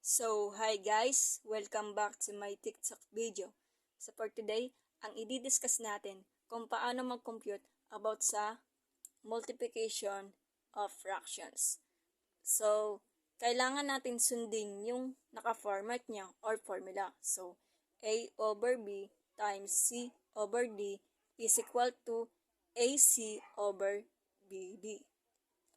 So, hi guys! Welcome back to my TikTok video. So for today, ang i-discuss natin kung paano mag-compute about sa multiplication of fractions. So, kailangan natin sundin yung naka-format niya or formula. So, A over B times C over D is equal to AC over BD.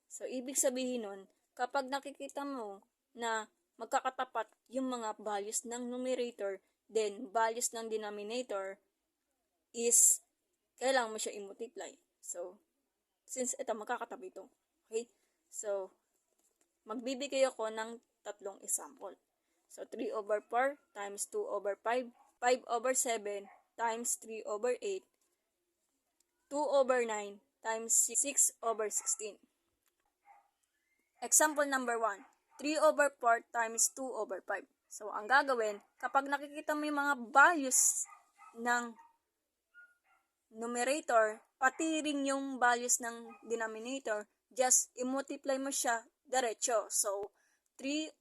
So, ibig sabihin nun, kapag nakikita mo na magkakatapat yung mga values ng numerator, then values ng denominator is kailangan mo siya i-multiply. So, since ito, magkakatabi ito. Okay? So, magbibigay ako ng tatlong example. So, 3 over 4 times 2 over 5, 5 over 7 times 3 over 8, 2 over 9 times 6 over 16. Example number 1, 3 over 4 times 2 over 5. So, ang gagawin, kapag nakikita mo yung mga values ng numerator, pati rin yung values ng denominator, just i-multiply mo siya diretso. So, 3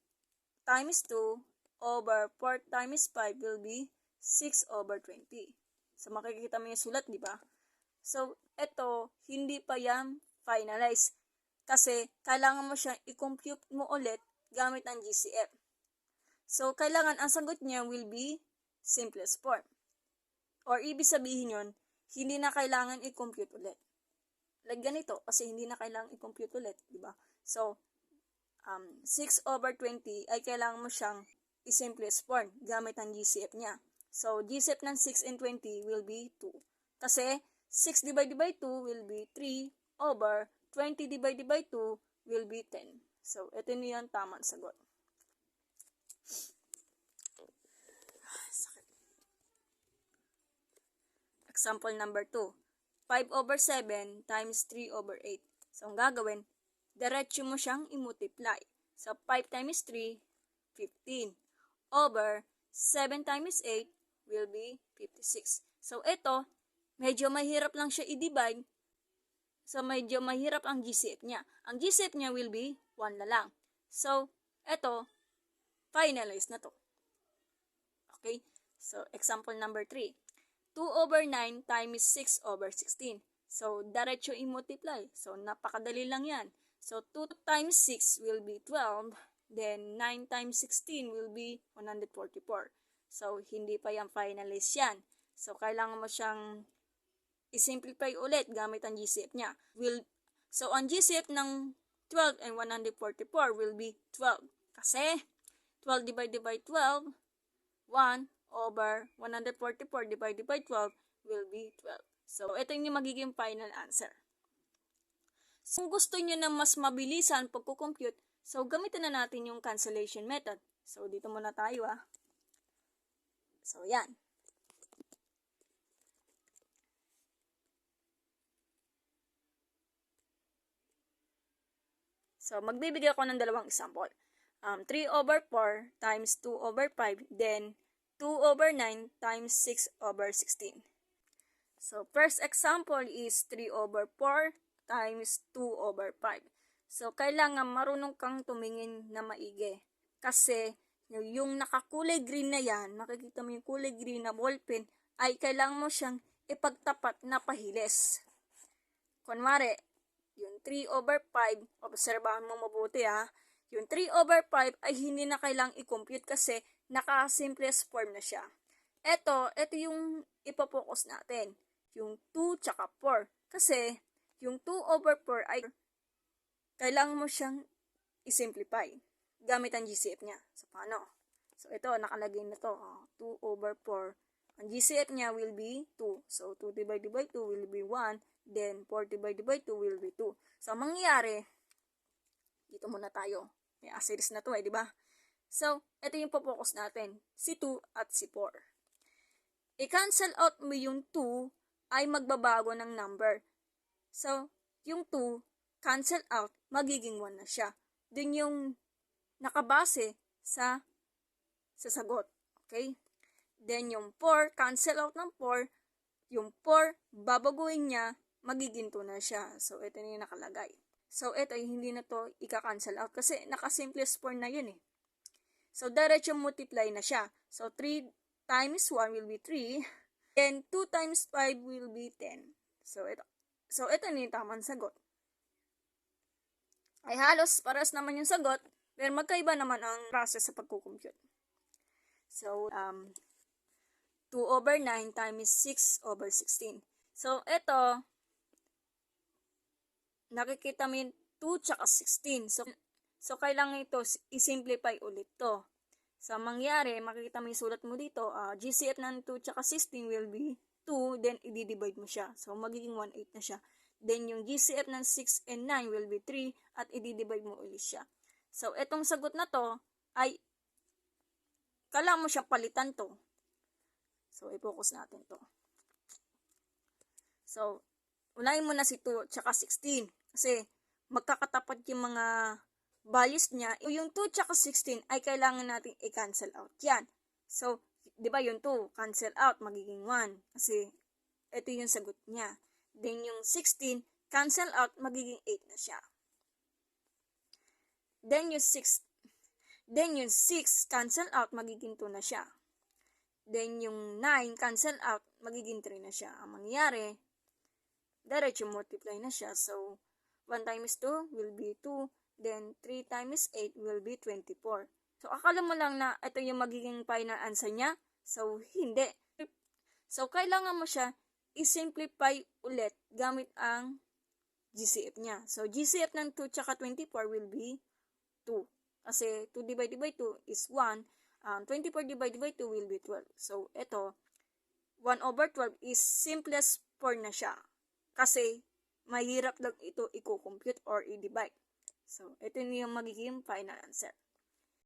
times 2 over 4 times 5 will be 6 over 20. So, makikita mo yung sulat, di ba? So, ito, hindi pa yan finalize. Kasi, kailangan mo siyang i-compute mo ulit gamit ang GCF. So, kailangan ang sagot niya will be simplest form. Or, ibig sabihin yun, hindi na kailangan i-compute ulit. Like ganito, kasi hindi na kailangan i-compute ulit, di ba? So, 6 over 20 ay kailangan mo siyang i-simplest form gamit ang GCF niya. So, GCF ng 6 and 20 will be 2. Kasi, 6 divided by 2 will be 3 over 20 divided by 2 will be 10. So, ito na yung tamang sagot. Example number 2. 5 over 7 times 3 over 8. So, ang gagawin, diretso mo siyang i-multiply. So, 5 times 3, 15. Over 7 times 8 will be 56. So, ito, medyo mahirap lang siya i-divide. So, medyo mahirap ang GCF niya. Ang GCF niya will be 1 na lang. So, ito, finalize na to. Okay? So, example number 3. 2 over 9 times 6 over 16. So, diretso i-multiply. So, napakadali lang yan. So, 2 times 6 will be 12. Then, 9 times 16 will be 144. So, hindi pa yan finalize yan. So, kailangan mo siyang i-simplify ulit gamit ang GCF niya. So, ang GCF ng 12 and 144 will be 12. Kasi, 12 divided by 12, 1 over 144 divided by 12 will be 12. So, ito yung magiging final answer. So, kung gusto nyo na mas mabilisan pagkukompute, so, gamitin na natin yung cancellation method. So, dito muna tayo So, yan. So, magbibigay ako ng dalawang example. 3 over 4 times 2 over 5, then 2 over 9 times 6 over 16. So, first example is 3 over 4 times 2 over 5. So, kailangan marunong kang tumingin na maigi. Kasi, yung nakakulay green na yan, makikita mo yung kulay green na ballpen, ay kailangan mo siyang ipagtapat na pahilis. Kunwari, yung 3 over 5, obserbahan mo mabuti yung 3 over 5 ay hindi na kailangang i-compute kasi naka-simplest form na siya. Ito yung ipopokus natin. Yung 2 tsaka 4. Kasi, yung 2 over 4 ay kailangan mo siyang i-simplify gamit ang GCF niya. So, paano? So, ito, nakalagay na to. 2 over 4. Ang GCF niya will be 2. So, 2 divided by 2 will be 1. Then, 4 divided by 2 will be 2. So, ang mangyayari, dito muna tayo. May asterisk na to di ba? So, ito yung focus natin. Si 2 at si 4. I-cancel out mo yung 2 ay magbabago ng number. So, yung 2, cancel out, magiging 1 na siya. Dun yung nakabase sa sagot. Okay? Then, yung 4, cancel out ng 4, yung 4, babaguhin niya, magiging 2 na siya. So, ito na yung nakalagay. So, ito, hindi na to ika-cancel out kasi naka-simplest form na yun So, diretso multiply na siya. So, 3 times 1 will be 3. And 2 times 5 will be 10. So, ito na yung tamang sagot. Ay halos paras naman yung sagot, pero magkaiba naman ang process sa pagkukompute. So, 2 over 9 times 6 over 16. So, ito, nakikita mo yung 2 tsaka 16. So kailangan ito i-simplify ulit to. So, mangyari, makikita mo yung sulat mo dito, GCF ng 2 tsaka 16 will be 2, then i-divide mo siya. So, magiging 1/8 na siya. Then, yung GCF ng 6 and 9 will be 3, at i-divide mo ulit siya. So, itong sagot na to, ay, kailangan mo siyang palitan to. So, i-focus natin to. So, unahin mo na si 2 tsaka 16. Kasi, magkakatapat yung mga values niya. Yung 2 tsaka 16 ay kailangan natin i-cancel out yan. So, di ba yung 2, cancel out, magiging 1. Kasi, ito yung sagot niya. Then, yung 16, cancel out, magiging 8 na siya. Then, yung 6, cancel out, magiging 2 na siya. Then, yung 9, cancel out, magiging 3 na siya. Ang mangyayari, diretso multiply na siya. So, 1 times 2 will be 2. Then, 3 times 8 will be 24. So, akala mo lang na ito yung magiging final answer niya. So, hindi. So, kailangan mo siya i-simplify ulit gamit ang GCF niya. So, GCF ng 2 tsaka 24 will be 2. Kasi 2 divided by 2 is 1. 24 divided by 2 will be 12. So, ito, 1 over 12 is simplest form na siya. Kasi, mahirap lang ito i-compute or i-divide. So, ito yung magiging final answer.